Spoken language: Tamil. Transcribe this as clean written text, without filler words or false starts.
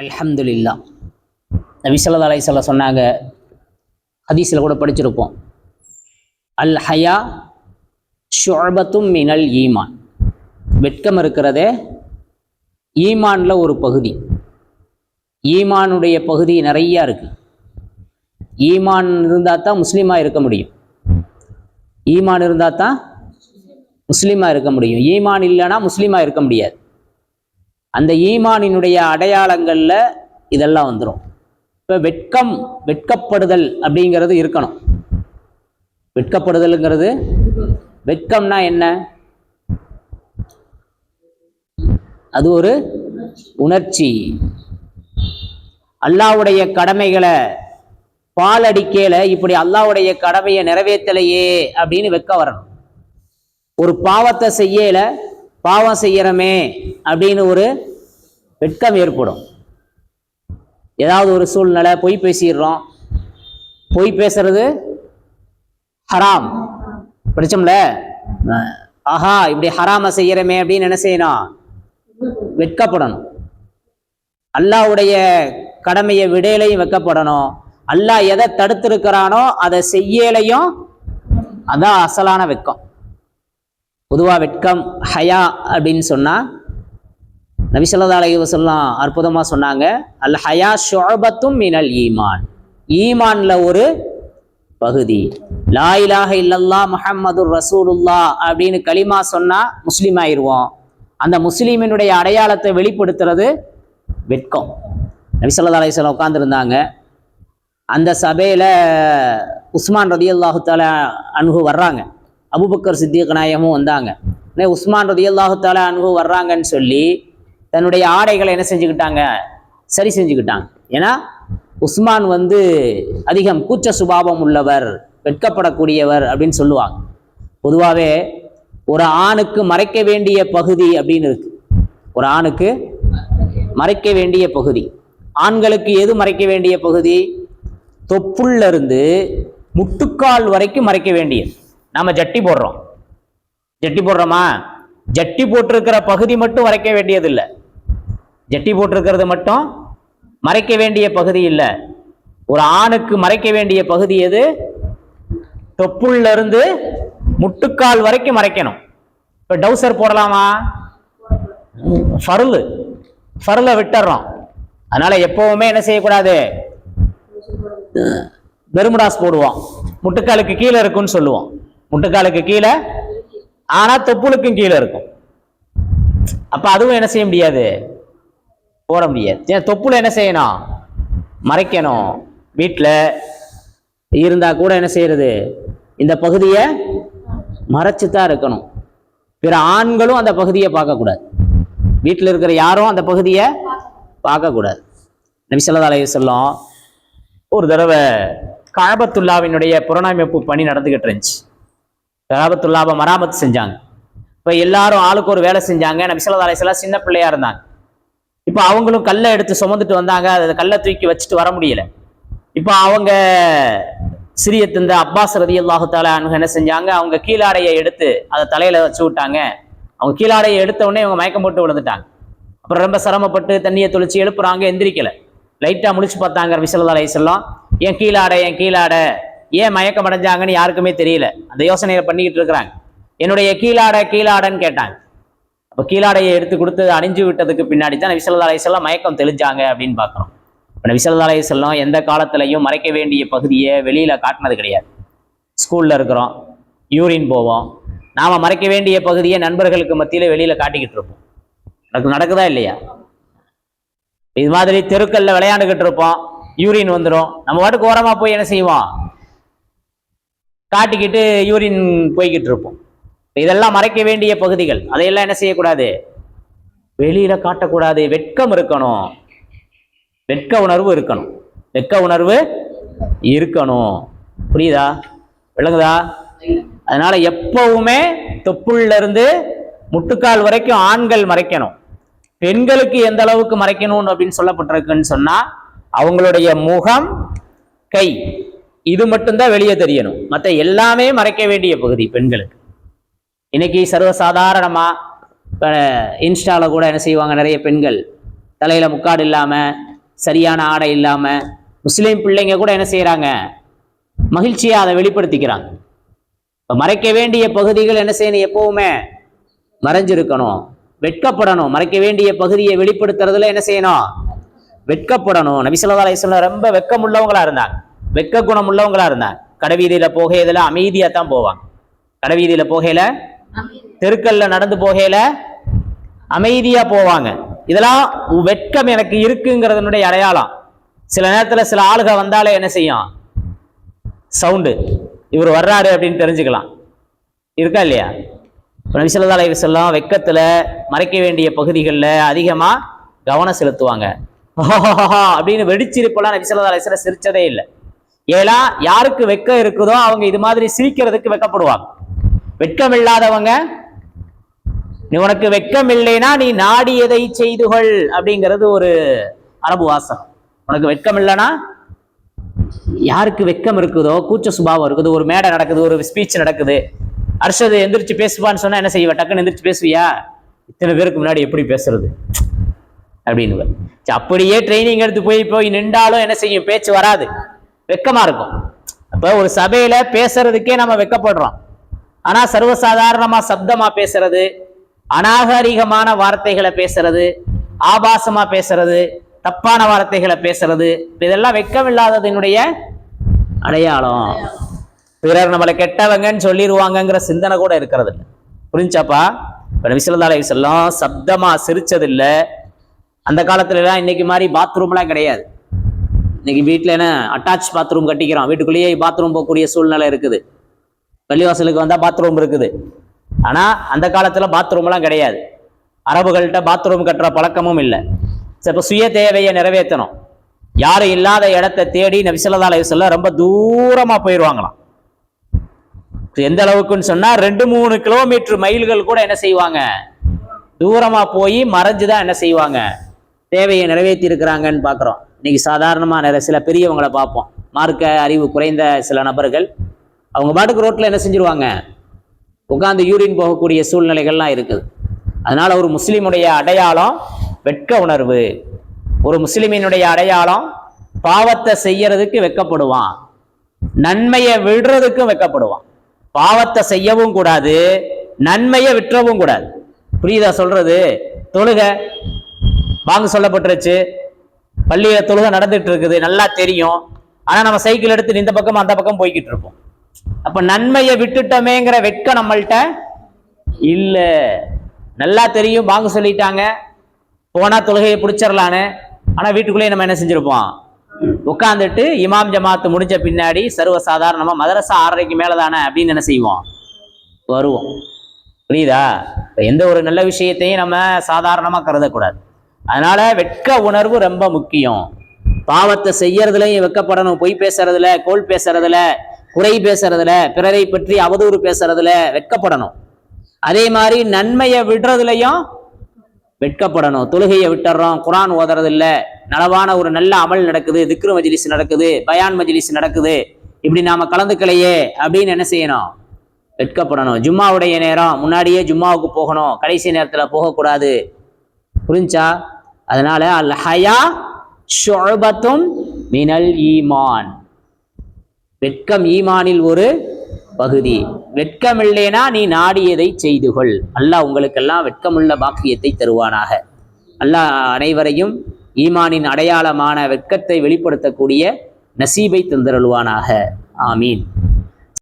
அல்ஹம்துலில்லாஹ். நபி ஸல்லல்லாஹு அலைஹி வஸல்லம் சொன்னாங்க, ஹதீஸில் கூட படிச்சிருப்போம், அல் ஹயா ஷுஅபத்தும் மினல் ஈமான். வெட்கம் இருக்கிறதே ஈமான்ல ஒரு பகுதி. ஈமானுடைய பகுதி நிறையா இருக்கு. ஈமான் இருந்தால் தான் முஸ்லீமாக இருக்க முடியும். ஈமான் இருந்தால் தான் முஸ்லீமாக இருக்க முடியும். ஈமான் இல்லைன்னா முஸ்லீமாக இருக்க முடியாது. அந்த ஈமானினுடைய அடையாளங்களில் இதெல்லாம் வந்துடும். இப்போ வெட்கப்படுதல் அப்படிங்கிறது இருக்கணும். வெட்கப்படுதலுங்கிறது, வெட்கம்னா என்ன? அது ஒரு உணர்ச்சி. அல்லாஹ்வுடைய கடமைகளை பாலடிக்கையில இப்படி அல்லாஹ்வுடைய கடமையை நிறைவேற்றலையே அப்படின்னு வெட்க வரணும். ஒரு பாவத்தை செய்யல, பாவம் செய்யறமே அப்படின்னு ஒரு வெட்கம் ஏற்படும். ஏதாவது ஒரு சூழ்நிலை, பொய் பேசிடுறோம். பொய் பேசுறது ஹராம், படிச்சோம்ல. ஆஹா, இப்படி ஹராம செய்யறமே அப்படின்னு என்ன செய்யணும்? வெட்கப்படணும். அல்லாஹ்வுடைய கடமையை விடையிலையும் வெட்கப்படணும். அல்லாஹ் எதை தடுத்திருக்கிறானோ அதை செய்யலையும், அதான் அசலான வெட்கம். பொதுவா வெட்கம் ஹயா அப்படின்னு சொன்னா, நபி ஸல்லல்லாஹு அலைஹி வஸல்லம் அற்புதமா சொன்னாங்க, அல் ஹயா ஷுஅபத்தும் மினல் ஈமான். ஈமான்ல ஒரு பகுதி. லா இலாஹ இல்லல்லாஹ் முஹம்மதுர் ரசூலுல்லாஹ் அப்படின்னு கலிமா சொன்னா முஸ்லீம் ஆயிடுவோம். அந்த முஸ்லீமினுடைய அடையாளத்தை வெளிப்படுத்துறது வெட்கம். நபி ஸல்லல்லாஹு அலைஹி வஸல்லம் உட்கார்ந்துருந்தாங்க. அந்த சபையில உஸ்மான் ரலியல்லாஹு தஆலா அன்ஹு வர்றாங்க. அபூபக்கர் சித்திக் நாயகமும் வந்தாங்க. உஸ்மான் ரலியல்லாஹு தஆலா அன்ஹு வர்றாங்கன்னு சொல்லி தன்னுடைய ஆடைகளை என்ன செஞ்சுக்கிட்டாங்க? சரி செஞ்சுக்கிட்டாங்க. ஏன்னா உஸ்மான் அதிகம் கூச்ச சுபாவம் உள்ளவர், வெட்கப்படக்கூடியவர் அப்படின்னு சொல்லுவாங்க. பொதுவாகவே ஒரு ஆணுக்கு மறைக்க வேண்டிய பகுதி அப்படின்னு இருக்கு. ஒரு ஆணுக்கு மறைக்க வேண்டிய பகுதி. ஆண்களுக்கு எது மறைக்க வேண்டிய பகுதி? தொப்புள்ள இருந்து முட்டுக்கால் வரைக்கும் மறைக்க வேண்டியது. நாம ஜட்டி போடுறோம். ஜட்டி போடுறோமா? ஜட்டி போட்டிருக்கிற பகுதி மட்டும் மறைக்க வேண்டியது இல்லை. ஜட்டி போட்டிருக்கிறது மட்டும் மறைக்க வேண்டிய பகுதி இல்லை. ஒரு ஆணுக்கு மறைக்க வேண்டிய பகுதி எது? தொப்புள்ள இருந்து முட்டுக்கால் வரைக்கும் மறைக்கணும். இப்ப டவுசர் போடலாமா? ஃபர்ல விட்டுறோம். அதனால எப்பவுமே என்ன செய்யக்கூடாது? பெர்முடாஸ் போடுவோம். முட்டுக்காலுக்கு கீழே இருக்குன்னு சொல்லுவோம். முட்டுக்காலுக்கு கீழே, ஆனா தொப்புளுக்கும் கீழே இருக்கும். அப்ப அதுவும் என்ன செய்ய முடியாது? போட முடியாது. தொப்புல என்ன செய்யணும்? மறைக்கணும். வீட்டில் இருந்தா கூட என்ன செய்யறது? இந்த பகுதியை மறைச்சுதான் இருக்கணும். பிற ஆண்களும் அந்த பகுதியை பார்க்கக்கூடாது. வீட்டில் இருக்கிற யாரும் அந்த பகுதியை பார்க்கக்கூடாது. நபி ஸல்லல்லாஹு அலைஹி வஸல்லம் ஒரு தடவை கஅபத்துல்லாவினுடைய புனரமைப்பு பணி நடந்துகிட்டு இருந்துச்சு. கஅபத்துல்லாவை மராமத்து செஞ்சாங்க. இப்போ எல்லாரும் ஆளுக்கு ஒரு வேலை செஞ்சாங்க. நபி ஸல்லல்லாஹு அலைஹி வஸல்லம் சின்ன பிள்ளையா இருந்தாங்க. இப்போ அவங்களும் கல்லை எடுத்து சுமந்துட்டு வந்தாங்க. அதை கல்லை தூக்கி வச்சுட்டு வர முடியல. இப்போ அவங்க சிறிய தந்த அப்பாஸ் ரலியல்லாஹு தஆலா அன்ஹு என்ன செஞ்சாங்க? அவங்க கீழாடையை எடுத்து அதை தலையில வச்சு விட்டாங்க. அவங்க கீழாடையை எடுத்த உடனே அவங்க மயக்கம் போட்டு விழுந்துட்டாங்க. அப்புறம் ரொம்ப சிரமப்பட்டு தண்ணியை தொளிச்சு எழுப்புறாங்க, எந்திரிக்கல. லைட்டா முழிச்சு பார்த்தாங்க நபி ஸல்லல்லாஹு அலைஹி வஸல்லம். ஏன் கீழாடை ஏன் மயக்கம் அடைஞ்சாங்கன்னு யாருக்குமே தெரியல. அந்த யோசனையை பண்ணிக்கிட்டு இருக்கிறாங்க. என்னுடைய கீழாடைன்னு கேட்டாங்க. அப்போ கீழாடையை எடுத்து கொடுத்து அணிஞ்சு விட்டதுக்கு பின்னாடி தான் நபி ஸல்லல்லாஹு அலைஹி வஸல்லம் மயக்கம் தெளிஞ்சாங்க அப்படின்னு பார்க்குறோம். நபி ஸல்லல்லாஹு அலைஹி வஸல்லம் எந்த காலத்திலையும் மறைக்க வேண்டிய பகுதியை வெளியில காட்டினது கிடையாது. ஸ்கூல்ல இருக்கிறோம், யூரின் போவோம், நாம மறைக்க வேண்டிய பகுதியை நண்பர்களுக்கு மத்தியில வெளியில காட்டிக்கிட்டு இருப்போம். நடக்குதா இல்லையா? இது மாதிரி தெருக்கல்ல விளையாண்டுகிட்டு இருப்போம், யூரின் வந்துடும். நம்ம வாட்டுக்கு ஓரமா போய் என்ன செய்வோம்? காட்டிக்கிட்டு யூரின் போய்கிட்டு இருப்போம். இதெல்லாம் மறைக்க வேண்டிய பகுதிகள். அதையெல்லாம் என்ன செய்யக்கூடாது? வெளியில காட்டக்கூடாது. வெட்கம் இருக்கணும். வெட்க உணர்வு இருக்கணும். புரியுதா? விளங்குதா? அதனால எப்பவுமே தொப்புள்ள இருந்து முட்டுக்கால் வரைக்கும் ஆண்கள் மறைக்கணும். பெண்களுக்கு எந்த அளவுக்கு மறைக்கணும் அப்படின்னு சொல்லப்பட்டிருக்குன்னு சொன்னா, அவங்களுடைய முகம், கை, இது மட்டும்தான் வெளியே தெரியணும். மற்ற எல்லாமே மறைக்க வேண்டிய பகுதி பெண்களுக்கு. இன்னைக்கு சர்வசாதாரணமா இன்ஸ்டால கூட என்ன செய்வாங்க? நிறைய பெண்கள் தலையில முக்காடு இல்லாம சரியான ஆடை இல்லாம முஸ்லீம் பிள்ளைங்க கூட என்ன செய்யறாங்க, மகிழ்ச்சியா அதை வெளிப்படுத்திக்கிறாங்க. மறைக்க வேண்டிய பகுதிகள் என்ன செய்யணும், எப்பவுமே மறைஞ்சிருக்கணும், வெட்கப்படணும். மறைக்க வேண்டிய பகுதியை வெளிப்படுத்துறதுல என்ன செய்யணும், வெட்கப்படணும். நபி ஸல்லல்லாஹு அலைஹி வஸல்லம் ரொம்ப வெட்கம் உள்ளவங்களா இருந்தாங்க, வெட்க குணம் உள்ளவங்களா இருந்தாங்க. கடைவீதியில போகையில அமைதியா தான் போவாங்க. கடைவீதியில போகையில, தெருக்கல்ல நடந்து போகையில அமைதியா போவாங்க. இதெல்லாம் வெட்கம் எனக்கு இருக்குங்கிறதுனுடைய அடையாளம். சில நேரத்துல சில ஆளுக வந்தாலே என்ன செய்யும், சவுண்டு, இவர் வர்றாரு அப்படின்னு தெரிஞ்சுக்கலாம். இருக்கா இல்லையா? நபி ஸல்லல்லாஹு அலைஹி வஸல்லம் வெட்கத்துல மறைக்க வேண்டிய பகுதிகளில் அதிகமா கவனம் செலுத்துவாங்க. அப்படின்னு வெடிச்சிருப்பெல்லாம் நபி ஸல்லல்லாஹு அலைஹி வஸல்லம் சிரிச்சதே இல்லை. ஏன்னா யாருக்கு வெட்கம் இருக்குதோ அவங்க இது மாதிரி சிரிக்கிறதுக்கு வெட்கப்படுவாங்க. வெட்கம் இல்லாதவங்க, நீ உனக்கு வெட்கம் இல்லைன்னா நீ நாடியதை செய்துகொள் அப்படிங்கிறது ஒரு அரபு வாசகம். உனக்கு வெட்கம் இல்லைன்னா, யாருக்கு வெட்கம் இருக்குதோ, கூச்ச சுபாவம் இருக்குது, ஒரு மேடை நடக்குது, ஒரு ஸ்பீச் நடக்குது, அர்ஷது எந்திரிச்சு பேசுவான்னு சொன்னா என்ன செய்வ, டக்குன்னு எந்திரிச்சு பேசுவியா? இத்தனை பேருக்கு முன்னாடி எப்படி பேசுறது அப்படின்னு. அப்படியே ட்ரைனிங் எடுத்து போய் நின்றாலும் என்ன செய்யும், பேச்சு வராது, வெக்கமா இருக்கும். அப்ப ஒரு சபையில பேசுறதுக்கே நம்ம வெக்கப்படுறோம். ஆனா சர்வசாதாரணமா சப்தமா பேசுறது, அநாகரிகமான வார்த்தைகளை பேசுறது, ஆபாசமா பேசுறது, தப்பான வார்த்தைகளை பேசுறது, இதெல்லாம் வெக்கம் இல்லாததனுடைய அடையாளம். பிறர் நம்மளை கெட்டவங்கன்னு சொல்லிடுவாங்கங்கிற சிந்தனை கூட இருக்கிறது இல்லை. புரிஞ்சாப்பா? நபி ஸல்லல்லாஹு அலைஹி வஸல்லம் சப்தமா சிரிச்சது இல்லை. அந்த காலத்துல எல்லாம் இன்னைக்கு மாதிரி பாத்ரூம்லாம் கிடையாது. இன்னைக்கு வீட்டுல என்ன அட்டாச் பாத்ரூம் கட்டிக்கிறோம், வீட்டுக்குள்ளேயே பாத்ரூம் போகக்கூடிய சூழ்நிலை இருக்குது. பள்ளிவாசலுக்கு வந்தா பாத்ரூம் இருக்குது. ஆனா அந்த காலத்துல பாத்ரூம் எல்லாம் கிடையாது. அரபுகள்கிட்ட பாத்ரூம் கட்டுற பழக்கமும் இல்லை. இப்ப சுய தேவையை நிறைவேற்றணும், யாரும் இல்லாத இடத்தை தேடி நபி ஸல்லல்லாஹு அலைஹி வஸல்லம் ரொம்ப தூரமா போயிடுவாங்களாம். எந்த அளவுக்குன்னு சொன்னா 2-3 கிலோமீட்டர் மைல்கள் கூட என்ன செய்வாங்க, தூரமா போய் மறைஞ்சுதான் என்ன செய்வாங்க, தேவையை நிறைவேற்றி இருக்கிறாங்கன்னு பாக்குறோம். இன்னைக்கு சாதாரணமா சில பெரியவங்களை பார்ப்போம், மார்க்க அறிவு குறைந்த சில நபர்கள், அவங்க பாட்டுக்கு ரோட்ல என்ன செஞ்சிருவாங்க, உட்கார்ந்து யூரின் போகக்கூடிய சூழ்நிலைகள்லாம் இருக்குது. அதனால ஒரு முஸ்லிமுடைய அடையாளம் வெட்க உணர்வு. ஒரு முஸ்லிமினுடைய அடையாளம் பாவத்தை செய்யறதுக்கு வெட்கப்படுவான், நன்மையை விடுறதுக்கும் வெட்கப்படுவான். பாவத்தை செய்யவும் கூடாது, நன்மையை விட்டுறவும் கூடாது. புரியுதா சொல்றது? தொழுக வாங்க சொல்லப்பட்டுருச்சு, பள்ளியில தொழுக நடந்துட்டு இருக்குது, நல்லா தெரியும். ஆனா நம்ம சைக்கிள் எடுத்து இந்த பக்கம் அந்த பக்கம் போய்கிட்டு இருப்போம். அப்ப நன்மையை விட்டுட்டோமேங்கிற வெட்கம் நம்மள்கிட்ட இல்ல. நல்லா தெரியும், வாங்க சொல்லிட்டாங்க, போனா தொழுகையை பிடிச்சிடலான்னு. ஆனா வீட்டுக்குள்ளேயே நம்ம என்ன செஞ்சிருப்போம், உட்காந்துட்டு இமாம் ஜமாத்து முடிஞ்ச பின்னாடி சர்வசாதாரணமா மதரசா 6:30க்கு மேலதானே அப்படின்னு என்ன செய்வோம், வருவோம். புரியுதா? எந்த ஒரு நல்ல விஷயத்தையும் நம்ம சாதாரணமா கருதக்கூடாது. அதனால வெட்க உணர்வு ரொம்ப முக்கியம். பாவத்தை செய்யறதுலயும் வெட்கப்படணும். பொய் பேசுறதுல, கோல் பேசுறதுல, குறை பேசுறதுல, பிறரை பற்றி அவதூறு பேசுறதுல வெட்கப்படணும். அதே மாதிரி நன்மையை விடுறதுலையும் வெட்கப்படணும். தொழுகையை விட்டுறோம், குரான் ஓதுறது இல்ல, நலவான ஒரு நல்ல அமல் நடக்குது, திக்ரு மஜ்லிஸ் நடக்குது, பயான் மஜ்லிஸ் நடக்குது, இப்படி நாம கலந்துக்கலையே அப்படின்னு என்ன செய்யணும், வெட்கப்படணும். ஜும்மாவுடைய நேரம் முன்னாடியே ஜும்மாவுக்கு போகணும், கடைசி நேரத்துல போகக்கூடாது. புரிஞ்சா? அதனால அல் ஹயா ஷுஅபத்தும் மினல் ஈமான், வெட்கம் ஈமானில் ஒரு பகுதி. வெட்கம் இல்லைனா நீ நாடியதை செய்துகொள். அல்லாஹ் உங்களுக்கெல்லாம் வெட்கமுள்ள பாக்கியத்தை தருவானாக. அல்லாஹ் அனைவரையும் ஈமானின் அடையாளமான வெட்கத்தை வெளிப்படுத்தக்கூடிய நசீபை தந்தருள்வானாக. ஆமீன்.